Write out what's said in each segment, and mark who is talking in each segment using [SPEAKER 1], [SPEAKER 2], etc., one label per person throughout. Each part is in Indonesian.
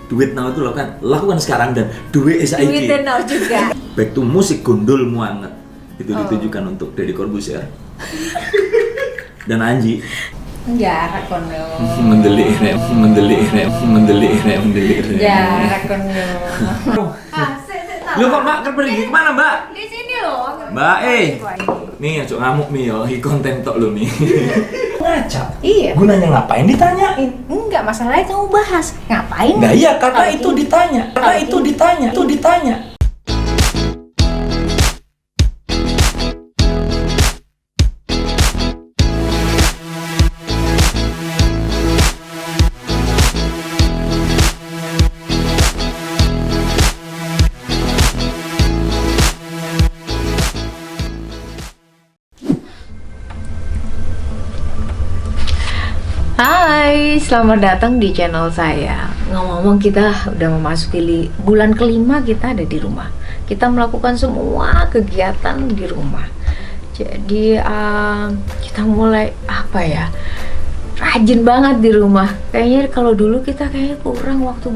[SPEAKER 1] duit now itu lakukan sekarang dan duit is
[SPEAKER 2] Duit now juga.
[SPEAKER 1] Back to musik Gundul Muanget itu ditujukan untuk Deddy Corbuzier dan Anji.
[SPEAKER 2] Jarak kono.
[SPEAKER 1] Mendelik.
[SPEAKER 2] Jarak kono.
[SPEAKER 1] Lu kok Mbak pergi kemana Mbak?
[SPEAKER 2] Di sini loh.
[SPEAKER 1] Mbak nih cok ngamuk nih yo, konten tok lu nih. Ngaca.
[SPEAKER 2] Iya.
[SPEAKER 1] Gunanya ngapain ditanyain?
[SPEAKER 2] Enggak, masalahnya kamu bahas. Ngapain?
[SPEAKER 1] Nah iya, karena itu ditanya. Itu ditanya.
[SPEAKER 2] Hai, selamat datang di channel saya. Ngomong-ngomong, kita udah memasuki bulan kelima kita ada di rumah. Kita melakukan semua kegiatan di rumah. Jadi kita mulai rajin banget di rumah. Kayaknya kalau dulu kita kayaknya kurang waktu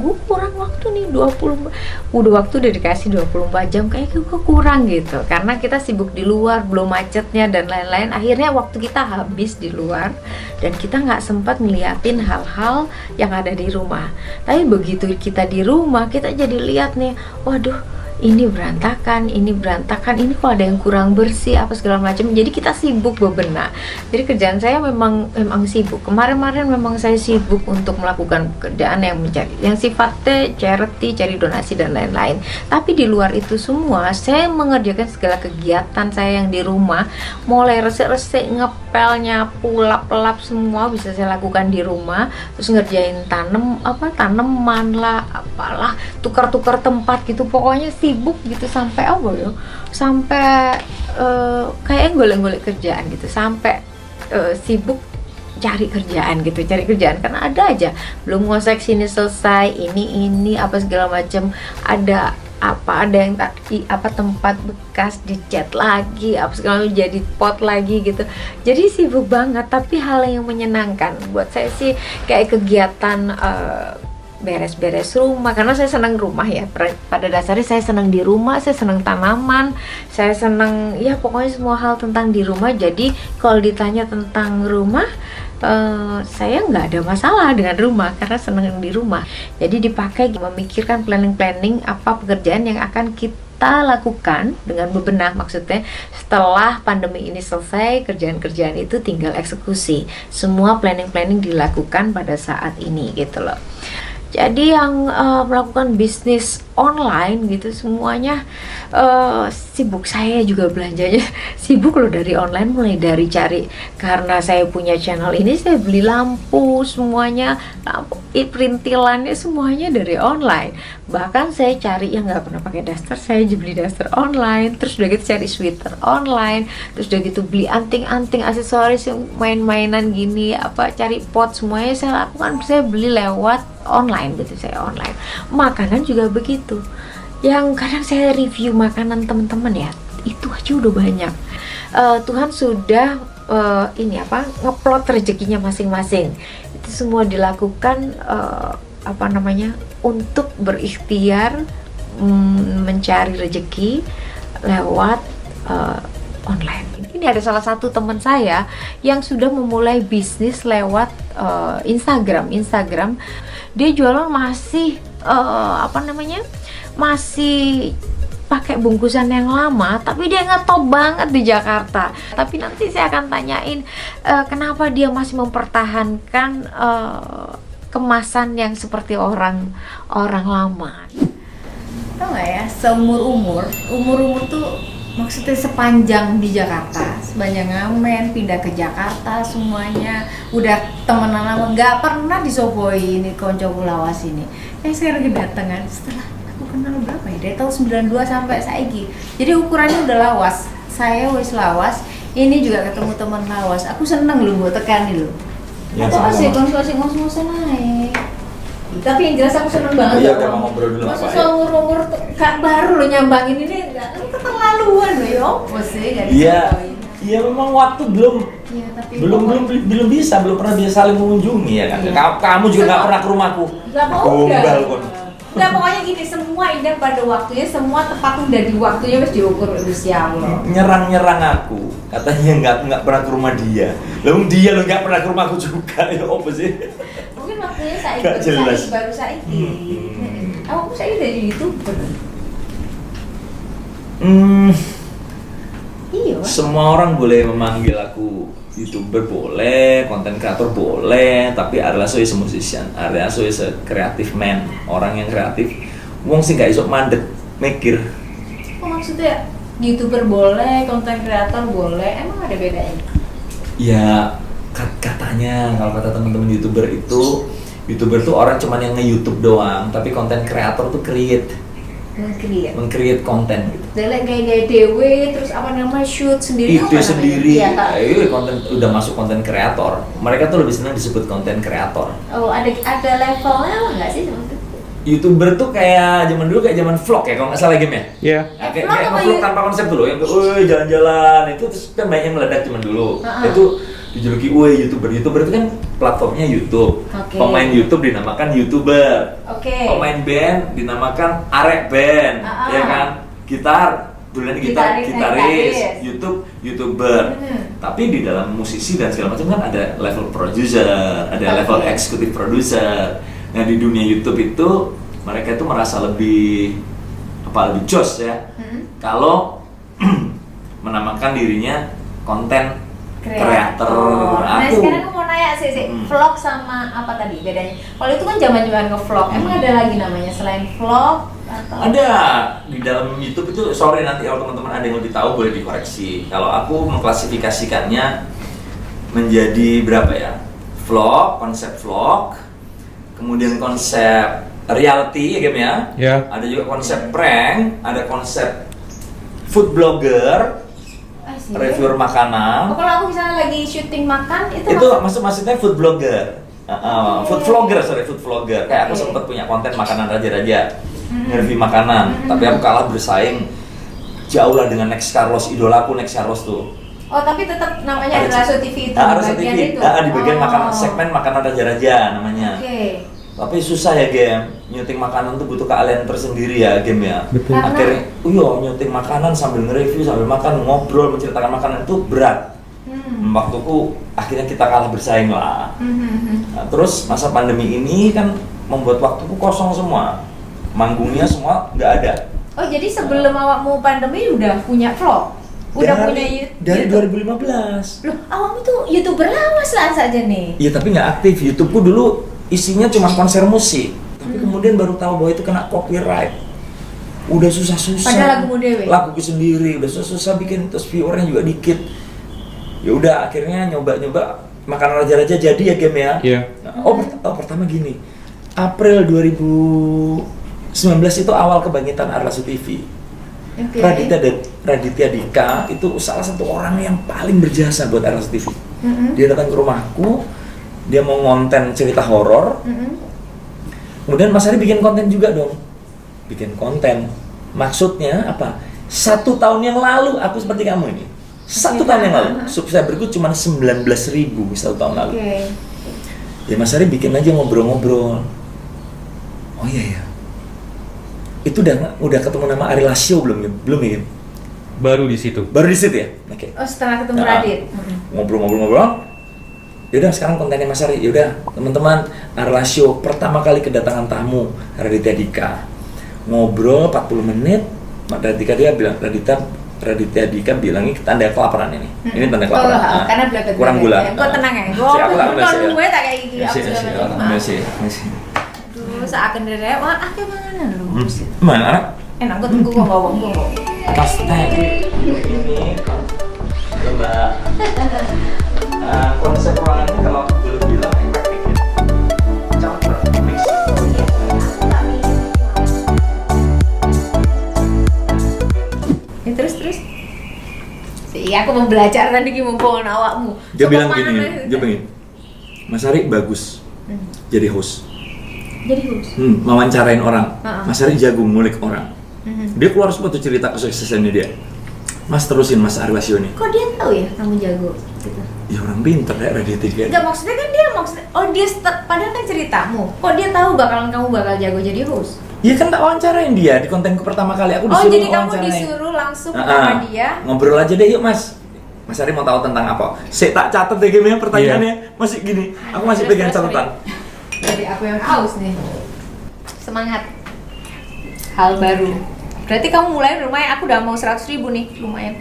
[SPEAKER 2] nih 20 udah waktu udah dikasih 24 jam kayaknya kurang gitu. Karena kita sibuk di luar, belum macetnya dan lain-lain. Akhirnya waktu kita habis di luar dan kita nggak sempat ngeliatin hal-hal yang ada di rumah. Tapi begitu kita di rumah, kita jadi lihat nih, waduh, ini berantakan, ini kok ada yang kurang bersih, apa segala macam. Jadi kita sibuk bebenah. Jadi kerjaan saya memang sibuk. Kemarin memang saya sibuk untuk melakukan pekerjaan yang sifatnya charity, cari donasi dan lain-lain. Tapi di luar itu semua, saya mengerjakan segala kegiatan saya yang di rumah, mulai resik-resik, ngepel, nyapu, lap-lap, semua bisa saya lakukan di rumah. Terus ngerjain tanaman lah, apalah, tukar-tukar tempat gitu. Pokoknya sibuk gitu sampai kayak golek-golek kerjaan gitu, sampai sibuk cari kerjaan karena ada aja belum ngosek sini selesai, ini apa segala macam, ada yang tempat bekas dicat lagi, apa segala macam, jadi pot lagi gitu. Jadi sibuk banget, tapi hal yang menyenangkan buat saya sih kayak kegiatan beres-beres rumah, karena saya senang rumah ya. Pada dasarnya saya senang di rumah, saya senang tanaman, saya senang ya pokoknya semua hal tentang di rumah. Jadi kalau ditanya tentang rumah, saya nggak ada masalah dengan rumah karena senang di rumah. Jadi dipakai memikirkan planning apa pekerjaan yang akan kita lakukan dengan bebenah. Maksudnya setelah pandemi ini selesai, kerjaan-kerjaan itu tinggal eksekusi. Semua planning dilakukan pada saat ini gitu loh. Jadi yang melakukan bisnis online gitu semuanya sibuk. Saya juga belanjanya sibuk loh dari online, mulai dari cari, karena saya punya channel ini saya beli lampu, semuanya lampu perintilannya semuanya dari online. Bahkan saya cari yang nggak pernah pakai daster, saya beli daster online. Terus udah gitu cari sweater online, terus udah gitu beli anting-anting, aksesoris, main-mainan gini, cari pot, semuanya saya lakukan, saya beli lewat online gitu. Saya online. Makanan juga begitu. Yang kadang saya review makanan teman-teman ya, itu aja udah banyak. Tuhan sudah ngeplot rezekinya masing-masing. Itu semua dilakukan untuk berikhtiar mencari rezeki lewat online. Ini ada salah satu teman saya yang sudah memulai bisnis lewat Instagram. Dia jualan masih masih pakai bungkusan yang lama, tapi dia ngetop banget di Jakarta. Tapi nanti saya akan tanyain kenapa dia masih mempertahankan kemasan yang seperti orang lama. Tahu nggak ya, umur tuh maksudnya sepanjang di Jakarta, sepanjang ngamen, pindah ke Jakarta, semuanya udah temenan lama, nggak pernah disoboi ini konco lawas ini. Sekarang kedatangan setelah aku kenal berapa ya, dari tahun 92 sampai saiki. Jadi ukurannya udah lawas. Saya wis lawas, ini juga ketemu teman lawas. Aku seneng loh buat tekan nih loh. Atau sih konsultasi naik. Tapi yang jelas aku seneng banget.
[SPEAKER 1] Iya, kita ngobrol dulu apa ya?
[SPEAKER 2] Umur kak baru lo nyambangin ini keterlaluan loh ya.
[SPEAKER 1] Iya, memang waktu belum bisa, belum pernah dia saling mengunjungi ya kan. Kamu juga nggak pernah ke rumahku.
[SPEAKER 2] Gombal kon. Nggak, pokoknya gini, semua indah pada waktunya, semua tepat udah di waktunya harus diukur Gusti Allah.
[SPEAKER 1] Nyerang aku, katanya nggak pernah ke rumah dia. Lalu dia lo nggak pernah ke rumahku juga, ya apa sih?
[SPEAKER 2] Mungkin waktunya saya
[SPEAKER 1] Nggak jelas.
[SPEAKER 2] baru saya aku saya dari YouTuber. Iya.
[SPEAKER 1] Semua orang boleh memanggil aku YouTuber boleh, konten kreator boleh, tapi adalah saya musician, adalah saya kreatif man, orang yang kreatif. Wong sih gak iso mandek mikir.
[SPEAKER 2] Oh, maksudnya YouTuber boleh, konten kreator boleh, emang ada bedanya?
[SPEAKER 1] Ya katanya kalau kata teman-teman YouTuber itu, YouTuber tuh orang cuman yang nge-YouTube doang, tapi konten kreator tuh meng-create konten gitu.
[SPEAKER 2] Kayak gaya dewe, terus apa namanya, shoot sendiri.
[SPEAKER 1] Itu sendiri,
[SPEAKER 2] ya,
[SPEAKER 1] konten udah masuk konten kreator. Mereka tuh lebih senang disebut konten kreator.
[SPEAKER 2] Oh, ada levelnya nggak sih?
[SPEAKER 1] YouTuber tuh kayak zaman dulu, kayak zaman vlog ya kalau nggak salah game ya.
[SPEAKER 3] Iya.
[SPEAKER 1] Nah, kayak vlog tanpa konsep dulu, yang jalan-jalan itu terus kan banyak yang meledak zaman dulu. Itu dijuluki YouTuber. YouTuber itu kan platformnya YouTube. Pemain YouTube dinamakan YouTuber. Pemain band dinamakan arek band, ya kan? Gitar, dulunya gitaris, YouTube, YouTuber. Tapi di dalam musisi dan segala macam kan ada level producer, ada level executive producer. Nah, di dunia YouTube itu mereka itu merasa lebih jos ya. Kalau menamakan dirinya konten kreator.
[SPEAKER 2] Nah, sekarang aku mau nanya sih, vlog sama apa tadi bedanya? Kalau itu kan zaman-zaman nge-vlog, emang ada lagi namanya selain vlog atau?
[SPEAKER 1] Ada di dalam YouTube itu, sorry nanti kalau teman-teman ada yang lebih tahu boleh dikoreksi. Kalau aku mengklasifikasikannya menjadi berapa ya? Vlog, konsep vlog, kemudian konsep reality ya game ya.
[SPEAKER 3] Yeah.
[SPEAKER 1] Ada juga konsep prank, ada konsep food blogger, reviewer makanan.
[SPEAKER 2] Kalau aku misalnya lagi syuting makan itu
[SPEAKER 1] maksudnya food blogger. Food vlogger. Kayak aku sempat punya konten makanan raja-raja, nge-review makanan. Tapi aku kalah bersaing jauh lah dengan Next Carlos, idolaku Next Carlos tuh.
[SPEAKER 2] Oh, tapi tetap namanya Raso TV itu
[SPEAKER 1] Raso
[SPEAKER 2] di bagian
[SPEAKER 1] TV.
[SPEAKER 2] itu.
[SPEAKER 1] Di bagian makanan, segmen makanan raja-raja namanya. Tapi susah ya game, nyuting makanan tuh butuh keahlian tersendiri ya game ya.
[SPEAKER 3] Betul.
[SPEAKER 1] Akhirnya, nyuting makanan sambil nge-review, sambil makan, ngobrol, menceritakan makanan itu berat. Waktuku akhirnya kita kalah bersaing lah. Nah, terus masa pandemi ini kan membuat waktuku kosong semua, manggungnya semua nggak ada.
[SPEAKER 2] Oh, jadi sebelum awakmu pandemi udah punya vlog? Punya
[SPEAKER 1] dari 2015.
[SPEAKER 2] Loh, awakmu tuh YouTuber lama saja nih.
[SPEAKER 1] Iya, tapi nggak aktif. YouTubeku dulu isinya cuma konser musik, tapi kemudian baru tahu bahwa itu kena copyright. Udah susah-susah.
[SPEAKER 2] Padahal lagumu dewe.
[SPEAKER 1] Laguku sendiri, udah susah-susah bikin, terus viewernya juga dikit. Ya udah akhirnya nyoba makanan raja-raja jadi ya game ya.
[SPEAKER 3] Iya.
[SPEAKER 1] Nah, pertama gini. April 2019 itu awal kebangkitan Arlasu TV. Raditya Dika itu salah satu orang yang paling berjasa buat Arlasu TV. Dia datang ke rumahku, dia mau ngonten cerita horor. Kemudian Mas Ari bikin konten juga dong. Bikin konten. Maksudnya apa? 1 tahun yang lalu aku seperti kamu ini. 1 tahun yang lalu subscriberku cuma 19.000 1 tahun lalu. Ya Mas Ari bikin aja ngobrol-ngobrol. Oh iya ya. Itu udah ketemu nama Ari Lasio belum ya?
[SPEAKER 3] Baru di situ
[SPEAKER 1] ya? Oke.
[SPEAKER 2] Oh, setelah ketemu Radit.
[SPEAKER 1] Ngobrol. Yaudah sekarang kontennya Mas Ari. Yaudah teman-teman, Ari Lasio pertama kali kedatangan tamu Raditya Dika. Ngobrol 40 menit. Raditya Dika bilangnya tanda kelaparan ini. Ini tanda kelaparan.
[SPEAKER 2] Karena belaga
[SPEAKER 1] kurang gula.
[SPEAKER 2] Kok tenang ya? Gue tak kayak gitu.
[SPEAKER 1] Masih.
[SPEAKER 2] Aduh, seakan dere, wah akeh manganan lu.
[SPEAKER 1] Mana?
[SPEAKER 2] Enak gue tunggu gue ngomong.
[SPEAKER 1] Tas teh. Ini coba konsep ruangannya kalau boleh bilang yang praktik ya. Campur mix.
[SPEAKER 2] Terus. Iya, aku mau belajar tadi gimana awakmu.
[SPEAKER 1] Dia bilang gini, Mas Ari bagus jadi host. Wawancarain orang. Mas Ari jago ngulik orang. Dia keluar semua tuh cerita kesuksesannya dia. Mas terusin Mas Arwasyo nih.
[SPEAKER 2] Kok dia tahu ya kamu jago gitu?
[SPEAKER 1] Ya orang pinter ya Radio 3.
[SPEAKER 2] Enggak, maksudnya kan dia padahal kan ceritamu. Kok dia tahu kamu bakal jago jadi host?
[SPEAKER 1] Iya kan tak wawancarain dia di kontenku pertama kali, aku disuruh
[SPEAKER 2] jadi kamu
[SPEAKER 1] wawancarain.
[SPEAKER 2] disuruh langsung sama dia.
[SPEAKER 1] Ngobrol aja deh yuk Mas. Mas Ari mau tahu tentang apa? Saya tak catat deh game pertanyaannya. Masih gini, aku masih pegang catatan.
[SPEAKER 2] Jadi aku yang haus nih. Semangat. Hal baru. Berarti kamu mulai lumayan, aku udah mau 100.000 nih, lumayan.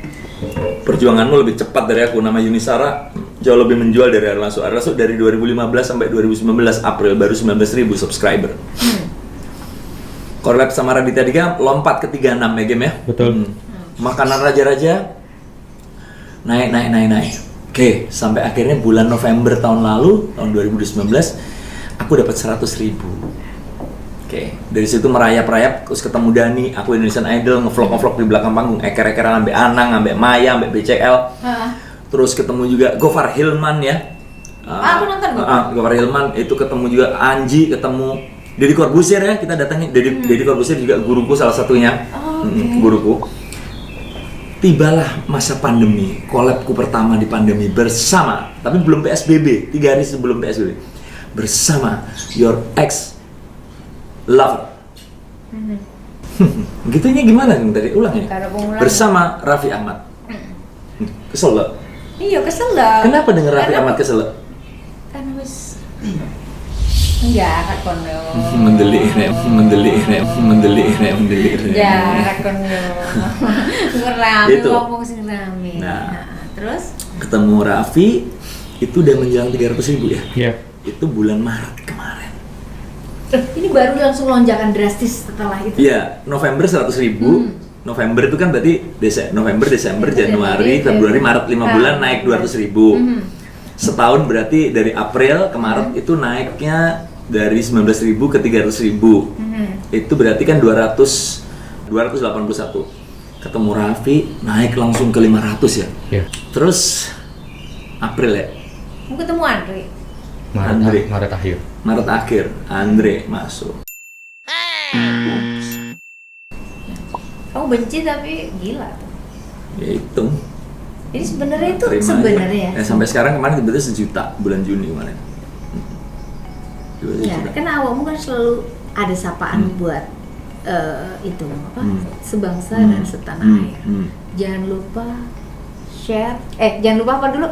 [SPEAKER 1] Perjuanganmu lebih cepat dari aku. Nama Yunisara jauh lebih menjual dari Arlasu. Arlasu dari 2015 sampai 2019 April baru 19.000 subscriber. Collab sama Raditya Dika lompat ke 36 ya game ya.
[SPEAKER 3] Betul.
[SPEAKER 1] Makanan raja-raja naik. Oke, sampai akhirnya bulan November tahun lalu, tahun 2019 aku dapat 100.000. Oke, dari situ merayap, terus ketemu Dani, aku Indonesian Idol, ngevlog di belakang panggung, eker-ekeran ambek Anang, ambek Maya, ambek BCL. Terus ketemu juga Gofar Hilman ya.
[SPEAKER 2] Aku nonton
[SPEAKER 1] Gofar Hilman, itu ketemu juga Anji, ketemu Deddy Corbuzier ya, kita datangin Deddy Corbuzier juga guruku salah satunya. Guruku. Tibalah masa pandemi, collabku pertama di pandemi bersama, tapi belum PSBB, 3 hari sebelum PSBB. Bersama Your Ex Lover. Gitunya gimana nih tadi? Ulang ya. Bersama Raffi Ahmad. Kesel lo?
[SPEAKER 2] Iya, kesel lah.
[SPEAKER 1] Kenapa denger Raffi Ahmad kesel lo?
[SPEAKER 2] Karena wis enggak kono.
[SPEAKER 1] Mendelik.
[SPEAKER 2] Ya, kono. Ngerame
[SPEAKER 1] Gitu.
[SPEAKER 2] ngomong sing rame.
[SPEAKER 1] Nah,
[SPEAKER 2] terus
[SPEAKER 1] ketemu Raffi itu udah menjelang 300.000 ya?
[SPEAKER 3] Iya.
[SPEAKER 1] Itu bulan Maret kemarin.
[SPEAKER 2] ini baru langsung lonjakan drastis setelah itu.
[SPEAKER 1] Iya, November 100.000. November itu kan berarti November, Desember, Januari, Februari, Maret 5 bulan naik 200.000. Setahun berarti dari April ke Maret itu naiknya dari 19.000 ke 300.000. Itu berarti kan 281. Ketemu Raffi naik langsung ke 500 ya.
[SPEAKER 3] Iya.
[SPEAKER 1] Terus April ya.
[SPEAKER 2] Mau ketemu Andre.
[SPEAKER 3] Maret akhir.
[SPEAKER 1] Maret akhir Andre masuk.
[SPEAKER 2] Kamu benci tapi gila tuh.
[SPEAKER 1] Ya itu.
[SPEAKER 2] Jadi sebenarnya itu
[SPEAKER 1] Terima
[SPEAKER 2] sebenarnya
[SPEAKER 1] aja. Sampai sekarang kemarin tiba-tiba 1 juta bulan Juni kemarin.
[SPEAKER 2] Ya, kan awakmu kan selalu ada sapaan buat itu apa? Sebangsa dan setanah air. Jangan lupa share. Jangan lupa apa dulu?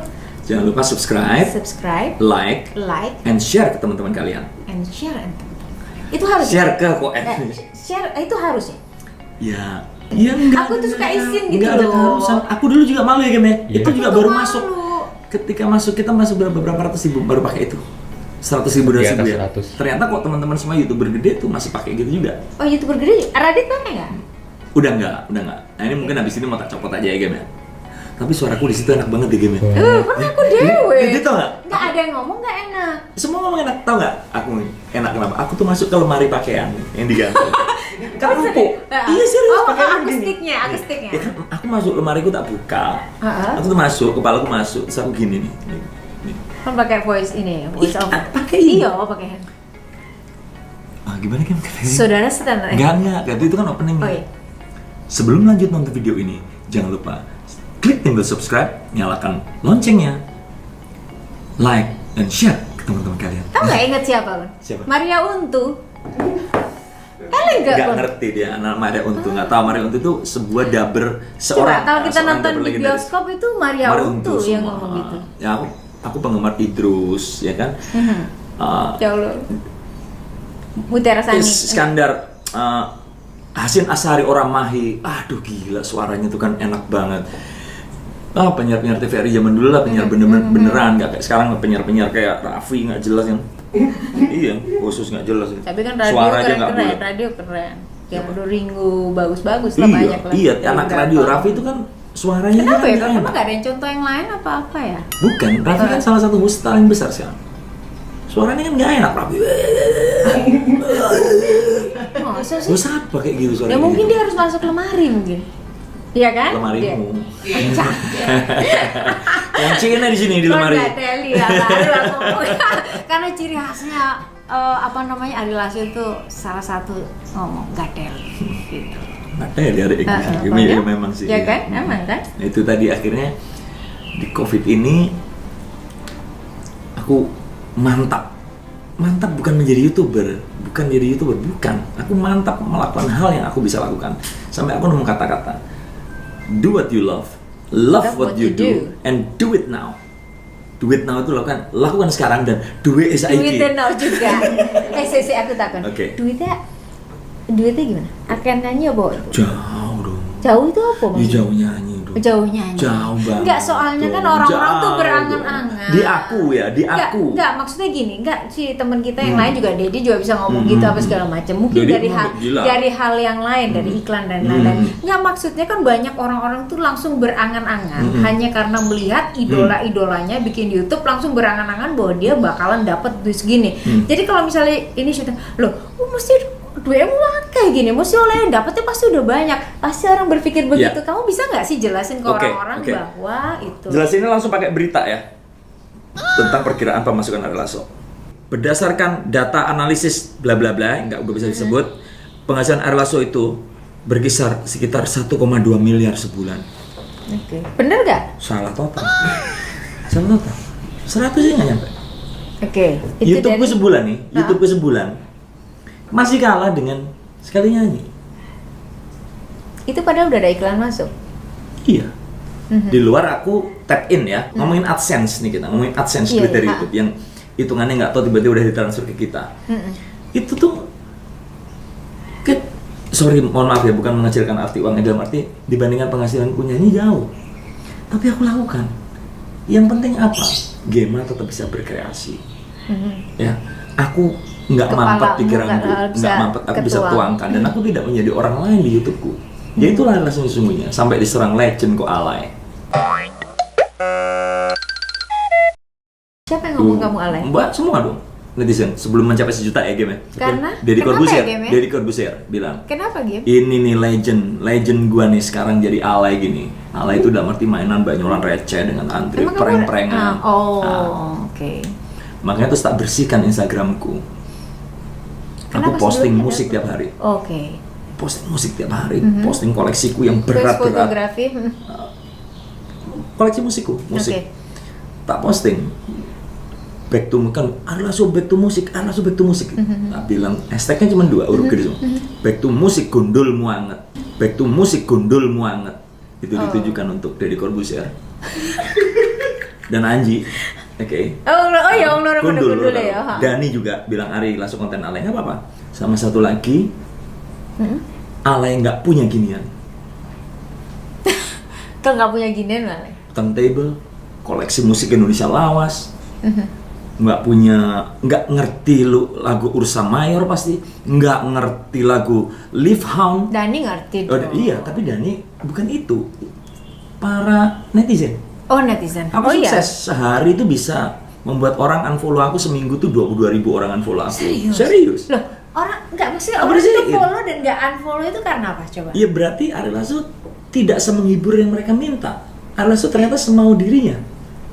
[SPEAKER 1] Jangan lupa subscribe, like, and share ke teman-teman kalian.
[SPEAKER 2] Itu harus.
[SPEAKER 1] Share ke kok.
[SPEAKER 2] Share itu harus ya.
[SPEAKER 1] Ya. Iya enggak.
[SPEAKER 2] Aku tuh suka isin gitu
[SPEAKER 1] enggak ada
[SPEAKER 2] loh.
[SPEAKER 1] keharusan. Aku dulu juga malu ya game.
[SPEAKER 3] Iya.
[SPEAKER 1] Itu juga baru masuk. Ketika masuk kita masuk berapa ratus ribu baru pakai itu. 100.000
[SPEAKER 3] Di
[SPEAKER 1] ya.
[SPEAKER 3] atas 100.
[SPEAKER 1] Ternyata kok teman-teman semua YouTuber gede tuh masih pakai gitu juga.
[SPEAKER 2] Oh, YouTuber gede. Radit pakai nggak?
[SPEAKER 1] Udah enggak. Nah ini mungkin habis ini mau tak copot aja ya game. Tapi suaraku di situ enak banget di game.
[SPEAKER 2] Kan aku dewe.
[SPEAKER 1] Dia tau nggak?
[SPEAKER 2] Nggak ada yang ngomong nggak enak.
[SPEAKER 1] Semua ngomong enak, tau nggak? Aku enak kenapa? Aku tuh masuk ke lemari pakaian yang digantung. Kan empuk. Iya serius pakaian begini.
[SPEAKER 2] Akustiknya.
[SPEAKER 1] Ya kan aku masuk lemariku tak buka. Aku tuh masuk, kepalaku masuk, terus aku gini nih.
[SPEAKER 2] Kan pakai voice ini, voice over.
[SPEAKER 1] Pakai ini.
[SPEAKER 2] Iya, pakai hand.
[SPEAKER 1] Gimana kan?
[SPEAKER 2] Saudara standar.
[SPEAKER 1] Enggak. Itu kan opening.
[SPEAKER 2] Oh iya.
[SPEAKER 1] Sebelum lanjut nonton video ini, jangan lupa klik tombol subscribe, nyalakan loncengnya, like, dan share ke teman-teman kalian.
[SPEAKER 2] Tahu nggak ingat siapa kan?
[SPEAKER 1] Siapa?
[SPEAKER 2] Maria Untu.
[SPEAKER 1] Nggak ngerti dia anak Maria Untu, nggak tahu Maria Untu itu sebuah dubber seorang.
[SPEAKER 2] Coba, kalau kita
[SPEAKER 1] seorang
[SPEAKER 2] nonton
[SPEAKER 1] dubber
[SPEAKER 2] di
[SPEAKER 1] legendaris.
[SPEAKER 2] bioskop itu Maria Untu yang
[SPEAKER 1] semua.
[SPEAKER 2] ngomong gitu.
[SPEAKER 1] Ya aku penggemar Idrus ya kan.
[SPEAKER 2] Ya Allah. Mutiara Sani.
[SPEAKER 1] Iskandar, Hasin Ashari orang Mahi, aduh gila suaranya tuh kan enak banget. Penyiar-penyiar TVRI zaman dulu lah, penyiar beneran, nggak kayak sekarang penyiar-penyiar kayak Raffi nggak jelas yang iya, khusus nggak jelas ya.
[SPEAKER 2] Tapi kan radio
[SPEAKER 1] Suaranya nggak
[SPEAKER 2] keren,
[SPEAKER 1] bulat.
[SPEAKER 2] radio keren. Yang udah Ringo bagus-bagus lah banyak lah.
[SPEAKER 1] Iya, anak radio Raffi itu kan suaranya
[SPEAKER 2] Kenapa
[SPEAKER 1] kan
[SPEAKER 2] ya? Kenapa
[SPEAKER 1] enak.
[SPEAKER 2] nggak ada yang contoh yang lain apa-apa ya?
[SPEAKER 1] Bukan, Raffi kan salah satu host paling besar sekarang. Suaranya kan nggak enak Raffi.
[SPEAKER 2] Masa sih?
[SPEAKER 1] Terus apa kayak gitu suaranya?
[SPEAKER 2] Ya mungkin dia harus masuk lemari mungkin. Iya kan?
[SPEAKER 1] Lemarimu.
[SPEAKER 2] Dia.
[SPEAKER 1] Yang Cina di sini di lemari.
[SPEAKER 2] Nggak teli ya, baru aku ngomong. Karena ciri khasnya apa namanya, Ari Lasso itu salah satu ngomong gadel gitu.
[SPEAKER 1] Ada ya dari ya, memang sih.
[SPEAKER 2] Ya kan, emang kan.
[SPEAKER 1] Itu tadi akhirnya di COVID ini aku mantap bukan menjadi YouTuber, bukan. Aku mantap melakukan hal yang aku bisa lakukan. Sampai aku nemu kata-kata, do what you love what you do, and do it now. Do it now itu lakukan sekarang, dan do it is
[SPEAKER 2] Do it now juga. Sesi aku takkan.
[SPEAKER 1] Oke.
[SPEAKER 2] Duitnya gimana? Akan nyanyi apa itu?
[SPEAKER 1] Jauh dong.
[SPEAKER 2] Jauh itu apa maksudnya?
[SPEAKER 1] Jauh nyanyi dong.
[SPEAKER 2] Jauh nyanyi.
[SPEAKER 1] Jauh banget.
[SPEAKER 2] Enggak, soalnya kan orang-orang tuh berangan-angan.
[SPEAKER 1] Di aku.
[SPEAKER 2] Enggak, maksudnya gini, enggak si teman kita yang lain juga, Dedi juga bisa ngomong gitu apa segala macam. Mungkin
[SPEAKER 1] Dedi
[SPEAKER 2] dari hal yang lain, dari iklan dan lain-lain. Enggak, maksudnya kan banyak orang-orang tuh langsung berangan-angan hanya karena melihat idola-idolanya bikin YouTube, langsung berangan-angan bahwa dia bakalan dapat duit segini. Jadi kalau misalnya ini sudah, mesti duitmu kayak gini, mesti oleh dapetnya pasti udah banyak. Pasti orang berpikir begitu. Kamu bisa nggak sih jelasin ke orang-orang bahwa itu?
[SPEAKER 1] Jelasinnya langsung pakai berita ya, tentang perkiraan pemasukan Ari Lasso. Berdasarkan data analisis bla bla bla, nggak bisa disebut, penghasilan Ari Lasso itu berkisar sekitar 1,2 miliar sebulan.
[SPEAKER 2] Oke. Bener nggak?
[SPEAKER 1] Salah total. 100 sih nggak nyampe.
[SPEAKER 2] Oke.
[SPEAKER 1] YouTubeku sebulan nih, YouTubeku sebulan masih kalah dengan sekali nyanyi.
[SPEAKER 2] Itu padahal udah ada iklan masuk.
[SPEAKER 1] Iya. Di luar aku tap in ya, ngomongin AdSense nih kita, ngomongin AdSense duit dari YouTube yang hitungannya nggak tahu tiba-tiba udah ditransfer ke kita. Itu tuh, sorry mohon maaf ya, bukan mengecilkan arti uangnya, dalam arti dibandingkan penghasilanku nyanyi jauh. Tapi aku lakukan. Yang penting apa? Game tetap bisa berkreasi. Ya, aku nggak mampet pikiranku, nggak mampet, aku bisa tuangkan, dan aku tidak menjadi orang lain di YouTubeku. Ya itulah langsung sesungguhnya, sampai diserang legend kok alay.
[SPEAKER 2] Siapa yang ngomong kamu alay?
[SPEAKER 1] Mbak semua dong, netizen sebelum mencapai 1 juta ya game.
[SPEAKER 2] Karena?
[SPEAKER 1] Deddy Corbuzier bilang.
[SPEAKER 2] Kenapa game?
[SPEAKER 1] Ini nih legend gua nih sekarang jadi alay gini. Alay itu udah arti mainan banyolan receh dengan antri, prank-prankan.
[SPEAKER 2] Oke.
[SPEAKER 1] Makanya terus tak bersihkan Instagramku. Aku posting musik tiap hari.
[SPEAKER 2] Oke.
[SPEAKER 1] Posting musik tiap hari, posting koleksiku yang berat-berat.
[SPEAKER 2] Fotografi.
[SPEAKER 1] Koleksi musik. Tak posting. Back to kan, Ari Lasso back to musik. Tak bilang hashtagnya cuma 2 huruf gede semua. Back to musik gundulmu anget. Back to musik gundulmu anget. Itu ditujukan untuk Deddy Corbuzier dan Anji. Oke.
[SPEAKER 2] Oh ya, gundul ya.
[SPEAKER 1] Dani juga bilang Ari Lasso konten alay, nggak apa-apa. Sama satu lagi, alay nggak punya ginian.
[SPEAKER 2] Kalau nggak punya ginian alay.
[SPEAKER 1] Turntable, koleksi musik Indonesia lawas. Nggak ngerti lagu Ursa Mayor pasti, nggak ngerti lagu Live Hound.
[SPEAKER 2] Dani ngerti dong.
[SPEAKER 1] Iya, tapi Dani bukan itu. Para netizen.
[SPEAKER 2] Oh, netizen.
[SPEAKER 1] Aku sukses sehari itu bisa membuat orang unfollow aku, seminggu tuh 22.000 orang unfollow aku. Serius?
[SPEAKER 2] Loh, orang nggak mesti orang itu follow dan nggak unfollow itu karena apa coba?
[SPEAKER 1] Iya, berarti Ari Lasso tidak semenghibur yang mereka minta. Ari Lasso ternyata semau dirinya.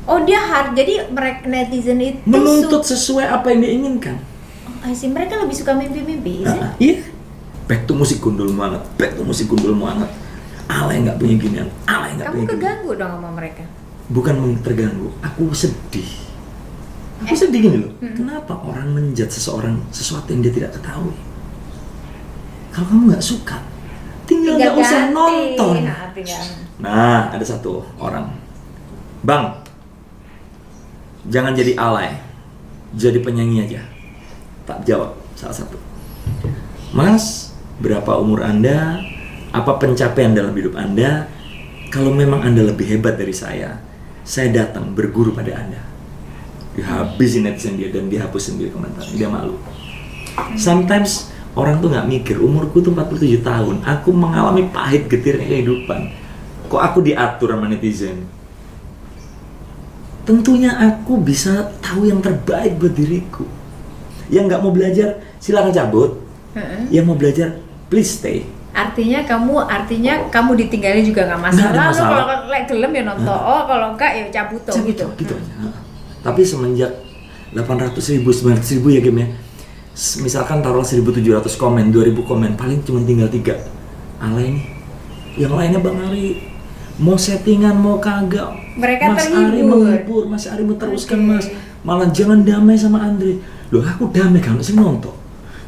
[SPEAKER 2] Oh, dia jadi mereka netizen itu
[SPEAKER 1] menuntut sesuai apa yang dia inginkan.
[SPEAKER 2] Oh, mereka lebih suka mimpi-mimpi sih.
[SPEAKER 1] Iya. Back to musik gundul banget. Alay nggak punya ginian.
[SPEAKER 2] Kamu keganggu dong sama mereka?
[SPEAKER 1] Bukan terganggu, aku sedih. Aku sedih gini loh. Kenapa orang menjat sesuatu yang dia tidak ketahui? Kalau kamu nggak suka, tinggal nggak usah nonton. Nah, ada satu orang, Bang, jangan jadi alay, jadi penyanyi aja. Tak jawab salah satu. Mas, berapa umur Anda? Apa pencapaian dalam hidup Anda? Kalau memang Anda lebih hebat dari saya datang berguru pada Anda. Dihabisin netizen dia dan dihapusin dia komentarnya. Dia malu. Sometimes orang tuh nggak mikir, umurku tuh 47 tahun. Aku mengalami pahit getirnya kehidupan. Kok aku diatur sama netizen? Tentunya aku bisa tahu yang terbaik buat diriku. Yang nggak mau belajar, silakan cabut. Yang mau belajar, please stay.
[SPEAKER 2] Artinya kamu ditinggalin juga nggak masalah. Kalau gelem ya nonton. Kalau enggak ya cabut gitu.
[SPEAKER 1] Gitu aja. Tapi semenjak 800.000, 900.000 ya game ya, misalkan taruh 1.700 komen, 2.000 komen, paling cuma tinggal 3 alay nih. Yang lainnya Bang Ari mau settingan mau kagak,
[SPEAKER 2] mereka
[SPEAKER 1] Mas
[SPEAKER 2] terhibur.
[SPEAKER 1] Ari menghibur, Mas Ari meneruskan Mas, malah jangan damai sama Andre. Loh aku damai kan sih nonton,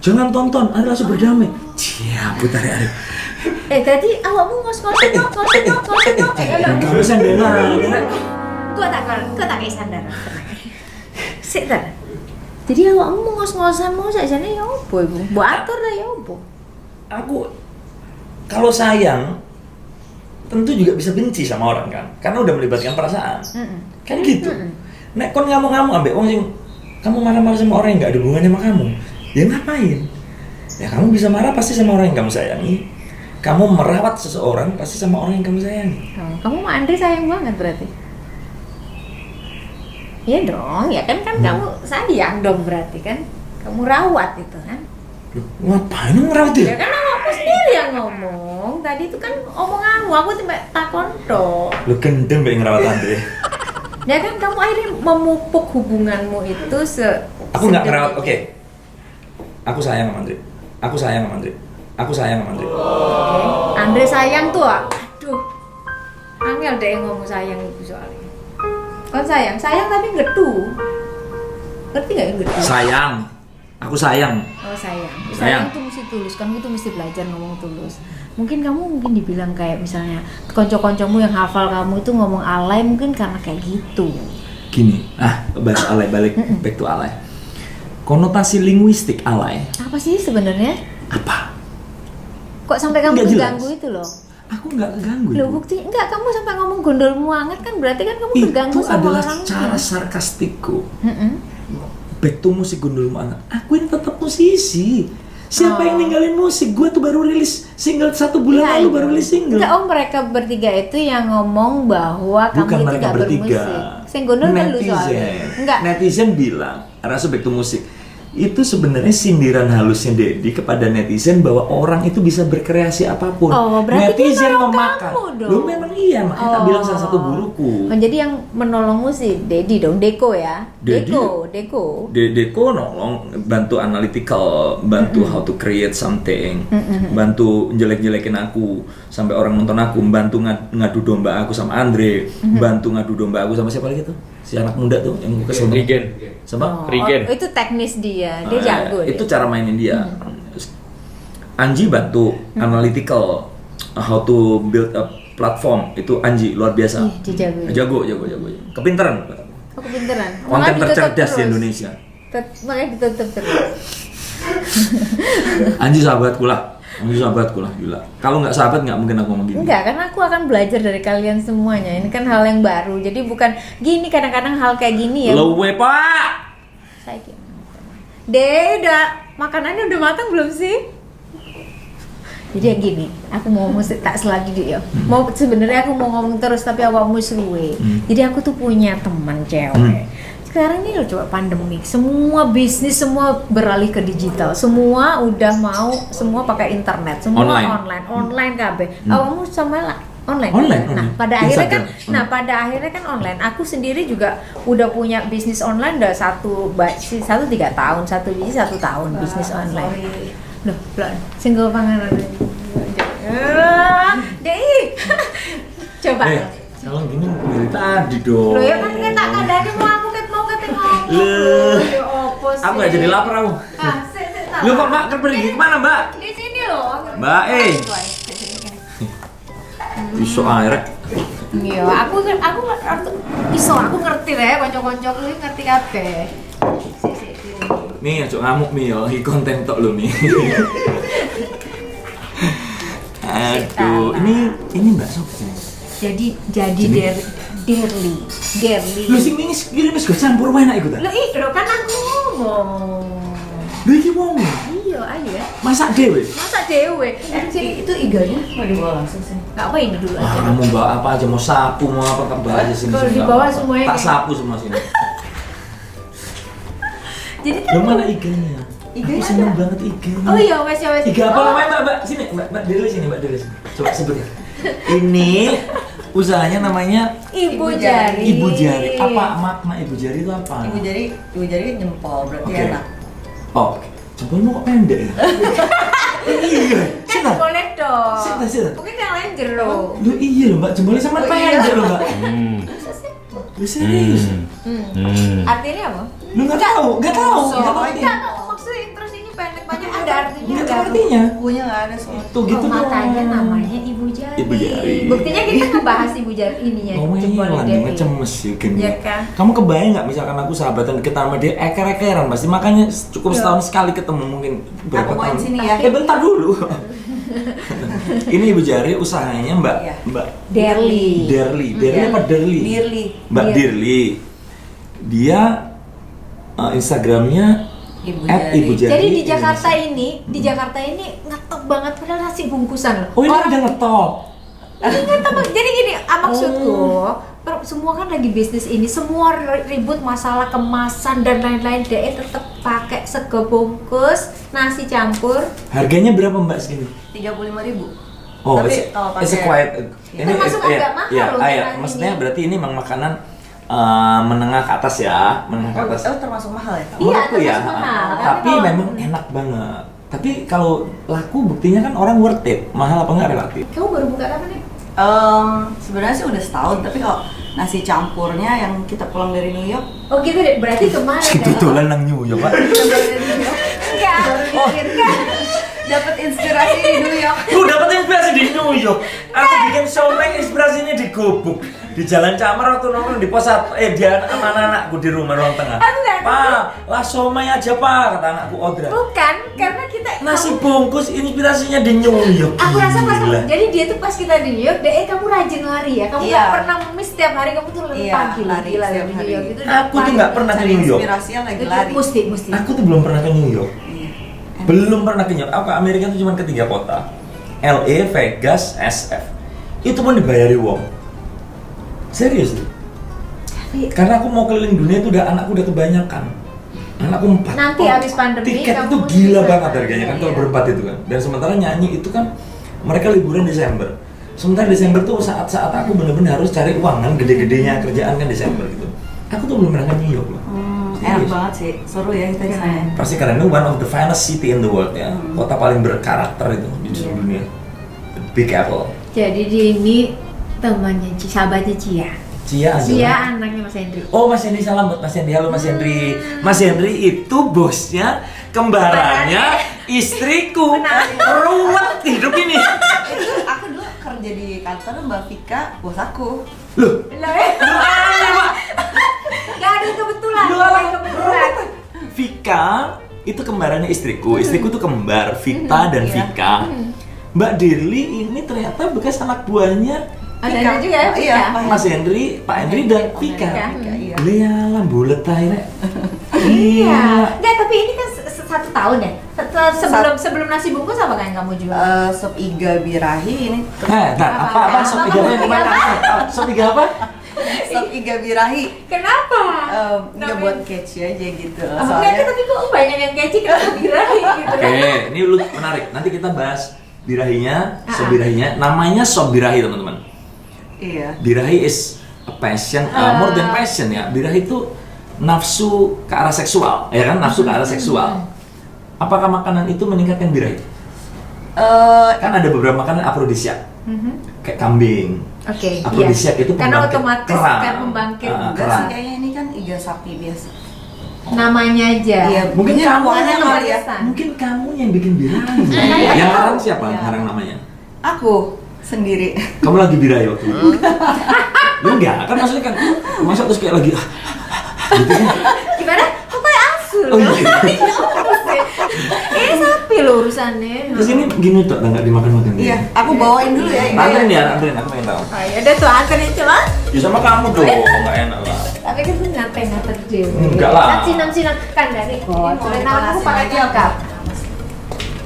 [SPEAKER 1] jangan tonton, Ari langsung berdamai. Siap Ari.
[SPEAKER 2] Tadi awakmu ngos-ngosen
[SPEAKER 1] Gak bisa dengar.
[SPEAKER 2] Kok tak kayak sadar. Sik ta. Jadi awakmu ngos-ngosen mau sakjane ya opo iku? Mbok atur ta ya opo?
[SPEAKER 1] Aku kalau sayang tentu juga bisa benci sama orang kan, karena udah melibatkan perasaan. Kan gitu. Nek kon ngamuk-ngamuk ambek wong sing kamu marah-marah sama orang yang gak ada hubungannya sama kamu, ya ngapain? Ya kamu bisa marah pasti sama orang yang kamu sayangi. Kamu merawat seseorang pasti sama orang yang kamu sayangi.
[SPEAKER 2] Kamu sama Andre sayang banget berarti. Iya dong, ya kan kamu sayang dong berarti kan. Kamu rawat itu kan.
[SPEAKER 1] Ngapain ngerawat dia?
[SPEAKER 2] Ya kan aku sendiri yang ngomong. Tadi itu kan omonganmu, aku tiba takon tok.
[SPEAKER 1] Lu gendeng mbak ngerawat Andre.
[SPEAKER 2] Ya kan kamu akhirnya memupuk hubunganmu itu
[SPEAKER 1] Aku nggak ngerawat, oke. Aku sayang sama Andre. Aku sayang sama Andre. Aku sayang sama Andre.
[SPEAKER 2] Oke. Andre sayang tuh, aduh. Angel deh ngomong sayang itu soalnya. Kan sayang tapi gedu. Ngerti nggak yang gedu?
[SPEAKER 1] Sayang. Aku sayang.
[SPEAKER 2] Oh sayang.
[SPEAKER 1] Sayang.
[SPEAKER 2] Sayang tuh mesti tulus. Kamu tuh mesti belajar ngomong tulus. Mungkin kamu dibilang kayak misalnya konco-koncomu yang hafal kamu itu ngomong alay mungkin karena kayak gitu.
[SPEAKER 1] Gini, bahas alay balik back to alay. Konotasi linguistik alay.
[SPEAKER 2] Apa sih sebenarnya?
[SPEAKER 1] Apa?
[SPEAKER 2] Kok sampai kamu
[SPEAKER 1] Nggak jelas.
[SPEAKER 2] terganggu itu loh?
[SPEAKER 1] Aku nggak keganggu.
[SPEAKER 2] Loh bukti enggak, kamu sampai ngomong gondolmu anget kan berarti kan kamu terganggu
[SPEAKER 1] Itu
[SPEAKER 2] sama
[SPEAKER 1] adalah
[SPEAKER 2] orang.
[SPEAKER 1] cara sarkastikku. Back to musik gondolmu anget. Aku ini tetap musisi. Siapa yang ninggalin musik? Gue tuh baru rilis single 1 bulan lalu baru rilis single.
[SPEAKER 2] Enggak, mereka bertiga itu yang ngomong bahwa
[SPEAKER 1] Bukan
[SPEAKER 2] kamu itu
[SPEAKER 1] mereka
[SPEAKER 2] gak
[SPEAKER 1] bertiga.
[SPEAKER 2] bermusik. Sing gondol kan lu soalnya. Enggak.
[SPEAKER 1] Netizen bilang, rasa back to musik. Itu sebenarnya sindiran halusnya Dedi kepada netizen bahwa orang itu bisa berkreasi apapun.
[SPEAKER 2] Oh, berarti
[SPEAKER 1] netizen
[SPEAKER 2] dia nolong
[SPEAKER 1] memakan.
[SPEAKER 2] kamu dong.
[SPEAKER 1] Lu memang iya, makanya tak bilang salah satu guruku.
[SPEAKER 2] Oh, jadi yang menolongmu sih Dedi dong, Deko ya.
[SPEAKER 1] Dedi.
[SPEAKER 2] Deko.
[SPEAKER 1] Deko nolong, bantu analytical, bantu how to create something, bantu jelek-jelekin aku sampai orang nonton aku, bantu ngadu domba aku sama Andre, bantu ngadu domba aku sama siapa lagi tuh? Si anak muda tuh yang kesel banget.
[SPEAKER 3] Regen.
[SPEAKER 1] Sama?
[SPEAKER 3] Regen.
[SPEAKER 2] Itu teknis dia jago.
[SPEAKER 1] Itu cara mainin dia. Anji bantu analytical, how to build a platform, itu Anji luar biasa.
[SPEAKER 2] Ih, dia jago.
[SPEAKER 1] Jago. Kepintaran.
[SPEAKER 2] Oh, kepinteran.
[SPEAKER 1] Konten
[SPEAKER 2] Makanya ditutup
[SPEAKER 1] tercerdas di
[SPEAKER 2] terus.
[SPEAKER 1] Indonesia.
[SPEAKER 2] Makanya ditutup terus.
[SPEAKER 1] Anji sahabatku lah, gila. Kalau nggak sahabat nggak mungkin aku ngomong gini.
[SPEAKER 2] Enggak, karena aku akan belajar dari kalian semuanya. Ini kan hal yang baru. Jadi bukan gini, kadang-kadang hal kayak gini ya.
[SPEAKER 1] Lowe pak.
[SPEAKER 2] Saya gimana? Udah makanannya udah matang belum sih? Jadi yang gini, aku mau musik tak selagi dia. Mau sebenarnya aku mau ngomong terus tapi awakmu suwe. Jadi aku tuh punya teman cewek. Sekarang ini loh coba pandemi, semua bisnis semua beralih ke digital, semua udah mau semua pakai internet, semua online kabeh. Awakmu sama lah online. Nah, pada akhirnya kan online. Aku sendiri juga udah punya bisnis online udah 3 tahun, satu tahun bisnis online. Loh, belum single panganan. Dei. Coba.
[SPEAKER 1] Kalau gini dari tadi dong.
[SPEAKER 2] Loh ya kan kita kadang mau aku mau ngomong.
[SPEAKER 1] Loh.
[SPEAKER 2] Ya opo sih.
[SPEAKER 1] Aku nggak jadi lapar aku.
[SPEAKER 2] Sik.
[SPEAKER 1] Lu kok Mbak kan pergi kemana Mbak?
[SPEAKER 2] Di sini loh.
[SPEAKER 1] Mbak, Iso air.
[SPEAKER 2] Iya, aku aku ngerti deh, kanca-kancaku iki ngerti kabeh.
[SPEAKER 1] Nih, cok ngamuk nih yo, hi konten tok lu nih. Aduh, ini Mbak Sob.
[SPEAKER 2] Jadi Derli.
[SPEAKER 1] Lu sing ini wis go campur wae enak iku ta?
[SPEAKER 2] Lho kan aku ngomong.
[SPEAKER 1] Lho iki wong.
[SPEAKER 2] Iya, ayo ya.
[SPEAKER 1] Masak dhewe.
[SPEAKER 2] Itu iganya mau dibawa langsung sih. Enggak apa ini dulu aja.
[SPEAKER 1] Kamu bawa apa aja, mau sapu, mau apa kan bawa aja sini.
[SPEAKER 2] Kalau dibawa semuanya
[SPEAKER 1] tak
[SPEAKER 2] kayak-
[SPEAKER 1] sapu semua sini.
[SPEAKER 2] Jadi
[SPEAKER 1] Lu mana iganya?
[SPEAKER 2] Iganya
[SPEAKER 1] Aku seneng
[SPEAKER 2] ada.
[SPEAKER 1] banget iganya.
[SPEAKER 2] oh iya, wes.
[SPEAKER 1] Iga apa namanya Mbak? Sini, Mbak Deli sini, Mbak Deli sini. Coba sebut. Ini usahanya namanya
[SPEAKER 2] Ibu Jari.
[SPEAKER 1] Ibu Jari. Apa makna Ibu Jari itu apa?
[SPEAKER 4] Ibu jari kan nyempol berarti
[SPEAKER 1] Oke.
[SPEAKER 4] enak.
[SPEAKER 1] Oh, Jempolmu kok pendek ya? Iya,
[SPEAKER 2] Kan boleh dong.
[SPEAKER 1] Sita.
[SPEAKER 2] Mungkin yang lain jero.
[SPEAKER 1] Lu iya loh Mbak, jempolnya sama pendek loh Mbak. Lu serius?
[SPEAKER 2] Artinya apa?
[SPEAKER 1] Lu nggak tahu? Nggak tahu.
[SPEAKER 2] Enggak, maksudnya terus ini pendek banyak ada artinya.
[SPEAKER 1] Nggak tahu artinya.
[SPEAKER 4] Bukunya nggak ada soalnya.
[SPEAKER 1] Tuh gitu doang.
[SPEAKER 2] Makanya namanya Ibu Jari.
[SPEAKER 1] Ibu Jari.
[SPEAKER 2] Buktinya kita ngebahas Ibu Jari ininya.
[SPEAKER 1] Oh
[SPEAKER 2] jempol
[SPEAKER 1] iya,
[SPEAKER 2] Dewi.
[SPEAKER 1] ngecemes ya gini.
[SPEAKER 2] Iya kan?
[SPEAKER 1] Kamu kebayang nggak misalkan aku sahabatan deket sama dia eker-ekeran pasti, makanya cukup setahun sekali ketemu mungkin berapa
[SPEAKER 4] Aku main
[SPEAKER 1] tahun.
[SPEAKER 4] sini ya.
[SPEAKER 1] Bentar dulu. Ini Ibu Jari usahanya Mbak
[SPEAKER 4] Iya.
[SPEAKER 1] Mbak
[SPEAKER 2] Derli.
[SPEAKER 1] Derli apa Derli?
[SPEAKER 4] Dirli.
[SPEAKER 1] Mbak Dirli. Dia Instagramnya @ibu jari.
[SPEAKER 2] Jadi di Jakarta ini ngetop banget padahal nasi bungkusan loh.
[SPEAKER 1] Oh ini ada ngetop.
[SPEAKER 2] Ini ngetop banget. Jadi gini, maksudku semua kan lagi bisnis ini, semua ribut masalah kemasan dan lain-lain. Dia tetap pakai sego bungkus nasi campur.
[SPEAKER 1] Harganya berapa Mbak segini?
[SPEAKER 4] 35.000.
[SPEAKER 1] Oh,
[SPEAKER 4] Tapi kalau
[SPEAKER 1] it's a
[SPEAKER 4] pakai-
[SPEAKER 1] quite.
[SPEAKER 2] Termasuk agak mahal loh makanan
[SPEAKER 1] maksudnya
[SPEAKER 2] ini.
[SPEAKER 1] berarti ini memang makanan menengah ke atas ya, menengah ke atas.
[SPEAKER 4] Oh, termasuk mahal ya?
[SPEAKER 2] Iya,
[SPEAKER 1] Menurutku ya,
[SPEAKER 2] termasuk mahal. Tapi
[SPEAKER 1] tapi
[SPEAKER 2] kalau-
[SPEAKER 1] memang enak banget. Tapi kalau laku buktinya kan orang worth it, mahal apa enggak relatif.
[SPEAKER 2] Kamu baru buka kapan nih?
[SPEAKER 4] Sebenarnya sih udah setahun, tapi kalau nasi campurnya yang kita pulang dari New York,
[SPEAKER 2] Oh gitu deh, berarti kemarin
[SPEAKER 1] Itu
[SPEAKER 2] ya?
[SPEAKER 1] dolan nang New York, Pak.
[SPEAKER 2] Enggak, pikirkan.
[SPEAKER 4] dapat inspirasi di New York.
[SPEAKER 1] Lu dapat inspirasi di New York. Aku bikin somai inspirasinya di Gubuk. Di Jalan Camar waktu nongkrong di pos dia sama anak-anakku di rumah ruang tengah.
[SPEAKER 2] Enggak.
[SPEAKER 1] Pak, lah somai aja Pak, kata anakku Odra.
[SPEAKER 2] Bukan, karena kita
[SPEAKER 1] Nasi bungkus inspirasinya di New York.
[SPEAKER 2] Aku rasa pas
[SPEAKER 1] Gila.
[SPEAKER 2] jadi dia tuh pas kita di New York, kamu rajin lari ya. Kamu
[SPEAKER 4] Iya.
[SPEAKER 2] nggak pernah miss setiap hari, kamu tuh lari
[SPEAKER 4] Iya,
[SPEAKER 2] pagi
[SPEAKER 4] lari
[SPEAKER 2] gila
[SPEAKER 4] setiap
[SPEAKER 2] di New
[SPEAKER 4] hari.
[SPEAKER 2] York itu.
[SPEAKER 1] Aku tuh nggak pernah ke
[SPEAKER 4] Cari
[SPEAKER 1] New York.
[SPEAKER 4] inspirasinya lagi lari.
[SPEAKER 2] Mesti.
[SPEAKER 1] Aku tuh belum pernah ke New York.
[SPEAKER 4] Iya.
[SPEAKER 1] Belum pernah ke New York. Aku ke Amerika tuh cuma ke 3 kota. LA, Vegas, SF. Itu pun dibayari wong. Serius tuh.
[SPEAKER 2] Tapi
[SPEAKER 1] Karena aku mau keliling dunia itu anakku udah kebanyakan. Anakku 4.
[SPEAKER 2] Nanti habis pandemi
[SPEAKER 1] tiket
[SPEAKER 2] kamu
[SPEAKER 1] itu gila
[SPEAKER 2] bisa.
[SPEAKER 1] banget harganya kan kalau
[SPEAKER 2] Iya.
[SPEAKER 1] berempat itu kan. Dan sementara nyanyi itu kan mereka liburan Desember. Sementara Desember tuh saat-saat aku bener-bener harus cari uang kan, gede-gedenya kerjaan kan Desember gitu. Aku tuh belum pernah ke New York loh.
[SPEAKER 4] Enak
[SPEAKER 1] Serius.
[SPEAKER 4] banget sih, seru ya kita di sana.
[SPEAKER 1] Pasti karena itu one of the finest city in the world ya. Kota paling berkarakter itu di seluruh dunia. The Big Apple.
[SPEAKER 2] Jadi di ini temannya sahabatnya Cia.
[SPEAKER 1] Cia adalah
[SPEAKER 2] Anaknya Mas Hendri.
[SPEAKER 1] Oh Mas Hendri, salam buat Mas Hendri. Halo Mas Hendri. Mas Hendri itu bosnya, kembarannya istriku. Ruwet hidup ini.
[SPEAKER 4] Aku dulu kerja di kantor Mbak Vika, bos aku.
[SPEAKER 1] Loh,
[SPEAKER 2] Gak ada kebetulan.
[SPEAKER 1] Lu
[SPEAKER 2] Gak ada
[SPEAKER 1] alah.
[SPEAKER 2] kebetulan.
[SPEAKER 1] Vika itu kembarannya istriku. Istriku tuh kembar, Vita dan
[SPEAKER 4] Iya.
[SPEAKER 1] Vika. Mbak Dirli ini ternyata bekas anak buahnya
[SPEAKER 2] Ada
[SPEAKER 4] Vika.
[SPEAKER 2] juga ya,
[SPEAKER 4] Oh, iya,
[SPEAKER 2] Vika.
[SPEAKER 4] Pak
[SPEAKER 1] Mas Hendri, Pak Hendri dan Vika.
[SPEAKER 4] Vika, iya.
[SPEAKER 1] Lialah bulet akhirnya.
[SPEAKER 2] Iya. Enggak, tapi ini kan 1 tahun ya. Sebelum nasi bungkus apa kan yang kamu jual?
[SPEAKER 4] Sop iga birahi ini.
[SPEAKER 1] Apa sop iga apa? Gimana? Sop iga apa?
[SPEAKER 4] Sop iga birahi.
[SPEAKER 2] Kenapa?
[SPEAKER 4] Nggak buat catchy aja gitu.
[SPEAKER 2] Enggak, tapi kok banyak yang kece kenapa birahi gitu kan?
[SPEAKER 1] Oke, ini lu menarik. Nanti kita bahas birahinya, sop birahinya. Namanya sop birahi teman-teman.
[SPEAKER 4] Iya.
[SPEAKER 1] Birahi is a passion, more than passion ya. Birahi itu nafsu ke arah seksual, ya kan? Nafsu ke arah seksual. Apakah makanan itu meningkatkan birahi? Kan ada beberapa makanan afrodisiak, kayak kambing.
[SPEAKER 2] Oke,
[SPEAKER 1] Afrodisiak itu
[SPEAKER 2] karena
[SPEAKER 1] pembangkit
[SPEAKER 2] otomatis
[SPEAKER 1] kerang.
[SPEAKER 2] kan pembangkit.
[SPEAKER 1] Ah,
[SPEAKER 4] Enggak
[SPEAKER 1] kerang.
[SPEAKER 4] sih, kayaknya ini kan iga sapi biasa.
[SPEAKER 2] Namanya aja.
[SPEAKER 4] Iya,
[SPEAKER 1] Mungkin
[SPEAKER 4] Ini
[SPEAKER 1] kamu
[SPEAKER 4] kuahnya
[SPEAKER 2] yang
[SPEAKER 4] kali ya.
[SPEAKER 2] Pesan.
[SPEAKER 1] Mungkin kamu yang bikin birahi.
[SPEAKER 2] Iya.
[SPEAKER 1] Yang ngarang siapa?
[SPEAKER 4] Iya.
[SPEAKER 1] Ngarang namanya?
[SPEAKER 4] Aku sendiri.
[SPEAKER 1] Kamu lagi birahi waktu itu? Lu enggak, kan maksudnya kan masa terus kayak lagi gitu kan?
[SPEAKER 2] Gimana? Kok kayak asu
[SPEAKER 1] Oh
[SPEAKER 2] loh?
[SPEAKER 1] iya.
[SPEAKER 2] Ini sapi loh urusannya.
[SPEAKER 1] Terus ini gini tuh, nggak dimakan-makan.
[SPEAKER 4] Iya, aku bawain dulu ya.
[SPEAKER 1] Anterin ya, anterin, aku pengen tahu.
[SPEAKER 2] Oh ya udah tuh anterin coba.
[SPEAKER 1] Ya sama kamu dong, nggak enak lah.
[SPEAKER 2] Tapi kan tuh ngater dewe.
[SPEAKER 1] Enggak lah.
[SPEAKER 2] Sinam kan dari
[SPEAKER 4] Oh,
[SPEAKER 2] mulai aku pakai kakak.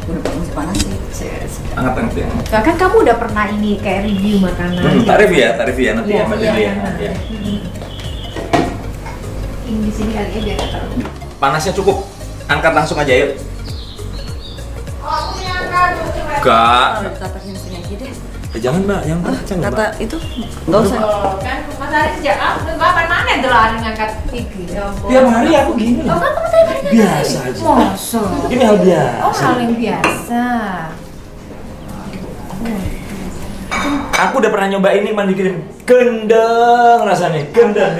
[SPEAKER 4] Udah masih panas sih.
[SPEAKER 1] Anget ya.
[SPEAKER 2] Nah, kan kamu udah pernah ini kayak review makanan.
[SPEAKER 1] Tarif ya nanti
[SPEAKER 2] Iya,
[SPEAKER 1] ya, Mbak
[SPEAKER 2] iya,
[SPEAKER 1] Dewi ya.
[SPEAKER 2] iya.
[SPEAKER 1] Iya.
[SPEAKER 2] Ini di sini kali ya biar nggak terlalu.
[SPEAKER 1] Panasnya cukup, angkat langsung aja yuk.
[SPEAKER 2] Oh, aku yang angkat.
[SPEAKER 1] Enggak.
[SPEAKER 4] Kalau ditaruhin sini aja deh.
[SPEAKER 1] Jangan mbak, yang
[SPEAKER 4] kata
[SPEAKER 1] mbak.
[SPEAKER 4] itu nggak usah.
[SPEAKER 2] Kan Mas Ari sejak kapan mana tuh lari ngangkat gigi?
[SPEAKER 1] Tiap hari aku gini.
[SPEAKER 2] Oh kan kamu tiap hari ngangkat
[SPEAKER 1] Biasa
[SPEAKER 2] gigi?
[SPEAKER 1] aja.
[SPEAKER 2] Masa?
[SPEAKER 1] Ini hal biasa.
[SPEAKER 2] Oh hal yang biasa.
[SPEAKER 1] Aku udah pernah nyoba ini mandi krim. Gendeng rasanya. Gendeng.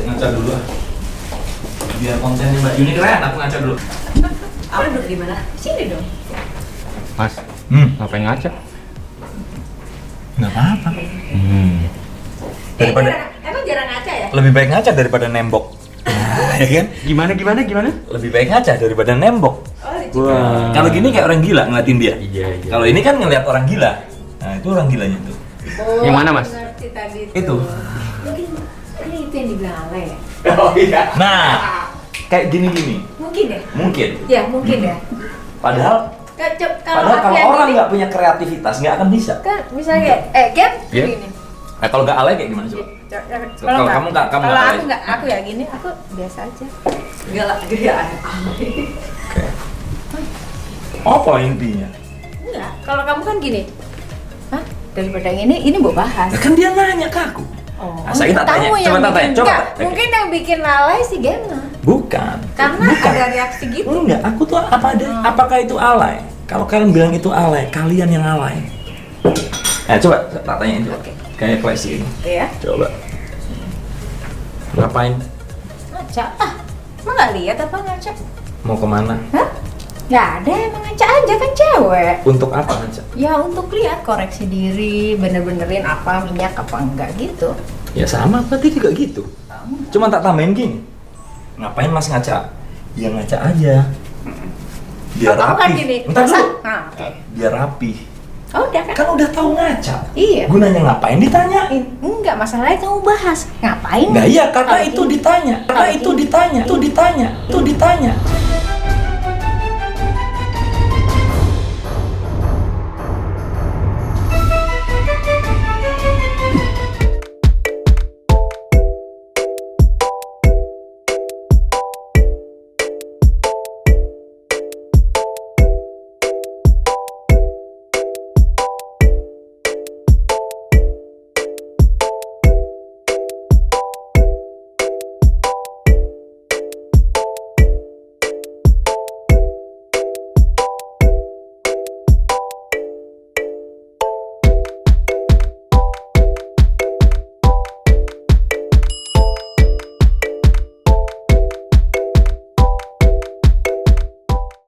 [SPEAKER 1] Ngaca dulu ah. Biar kontennya Mbak Yuni keren, aku ngaca dulu.
[SPEAKER 4] Aku duduk di mana?
[SPEAKER 2] Sini dong.
[SPEAKER 3] Mas, ngapain ngaca?
[SPEAKER 1] Nggak apa-apa.
[SPEAKER 2] Daripada emang jarang ngaca ya?
[SPEAKER 1] Lebih baik ngaca daripada nembok. Ya kan?
[SPEAKER 3] Gimana?
[SPEAKER 1] Lebih baik ngaca daripada nembok.
[SPEAKER 2] Oh,
[SPEAKER 1] Wah. Kalau gini kayak orang gila ngeliatin dia.
[SPEAKER 3] Iya.
[SPEAKER 1] Kalau ini kan ngeliat orang gila. Nah, itu orang gilanya tuh.
[SPEAKER 2] Oh,
[SPEAKER 3] Yang mana, Mas?
[SPEAKER 2] ngerti tadi
[SPEAKER 1] Itu.
[SPEAKER 2] Mungkin ini itu yang dibilang Ale ya?
[SPEAKER 1] Oh iya. Nah, kayak gini-gini.
[SPEAKER 2] Mungkin deh.
[SPEAKER 1] Mungkin.
[SPEAKER 2] Ya mungkin ya.
[SPEAKER 1] Padahal
[SPEAKER 2] Kalau
[SPEAKER 1] kalau
[SPEAKER 2] yang
[SPEAKER 1] orang
[SPEAKER 2] ini,
[SPEAKER 1] nggak punya kreativitas nggak akan bisa.
[SPEAKER 2] kan misalnya Gen
[SPEAKER 1] Iya.
[SPEAKER 2] gini.
[SPEAKER 1] Nah, kalau nggak alay kayak gimana coba? Kalau kamu nggak
[SPEAKER 2] kalau
[SPEAKER 1] alay.
[SPEAKER 2] aku nggak, aku ya gini, aku biasa aja.
[SPEAKER 4] Enggak lah, gaya.
[SPEAKER 1] Oke. Apa intinya?
[SPEAKER 2] Enggak, kalau kamu kan gini. Hah? Daripada yang ini mau bahas.
[SPEAKER 1] Nah, kan dia nanya ke aku.
[SPEAKER 2] Oh,
[SPEAKER 1] Nah, saya tak tanya.
[SPEAKER 2] kamu yang
[SPEAKER 1] Coba tak tanya.
[SPEAKER 2] bikin-
[SPEAKER 1] Coba.
[SPEAKER 2] enggak, mungkin yang bikin lalai si Gemma.
[SPEAKER 1] Bukan.
[SPEAKER 2] Karena
[SPEAKER 1] Bukan.
[SPEAKER 2] ada reaksi gitu.
[SPEAKER 1] Enggak, aku tuh apa ada? Apakah itu alay? Kalau kalian bilang itu alay, kalian yang alay. Nah, coba tak tanyain coba.
[SPEAKER 2] Oke.
[SPEAKER 1] Kayak koleksi ini.
[SPEAKER 2] Iya.
[SPEAKER 1] Coba. Ngapain?
[SPEAKER 2] Ngaca. Emang nggak lihat apa ngaca?
[SPEAKER 1] Mau kemana?
[SPEAKER 2] Hah? Nggak ada, emang ngaca aja kan cewek.
[SPEAKER 1] Untuk apa aja?
[SPEAKER 2] Ya untuk lihat koreksi diri, bener-benerin apa minyak apa enggak gitu.
[SPEAKER 1] Ya sama, berarti juga gitu. Cuma tak tambahin gini. Ngapain mas ngaca? Ya ngaca aja. Biar
[SPEAKER 2] Kalau kamu
[SPEAKER 1] rapi.
[SPEAKER 2] kan gini,
[SPEAKER 1] Bentar dulu.
[SPEAKER 2] Nah, oke.
[SPEAKER 1] Biar rapi.
[SPEAKER 2] Oh udah kan?
[SPEAKER 1] Kan udah tahu ngaca.
[SPEAKER 2] Iya.
[SPEAKER 1] Gunanya ngapain ditanyain?
[SPEAKER 2] Enggak, masalahnya kamu bahas. Ngapain?
[SPEAKER 1] Nah iya, karena
[SPEAKER 2] Kalau
[SPEAKER 1] itu
[SPEAKER 2] gini.
[SPEAKER 1] ditanya. Karena
[SPEAKER 2] Kalau
[SPEAKER 1] itu
[SPEAKER 2] gini.
[SPEAKER 1] ditanya. Itu ditanya.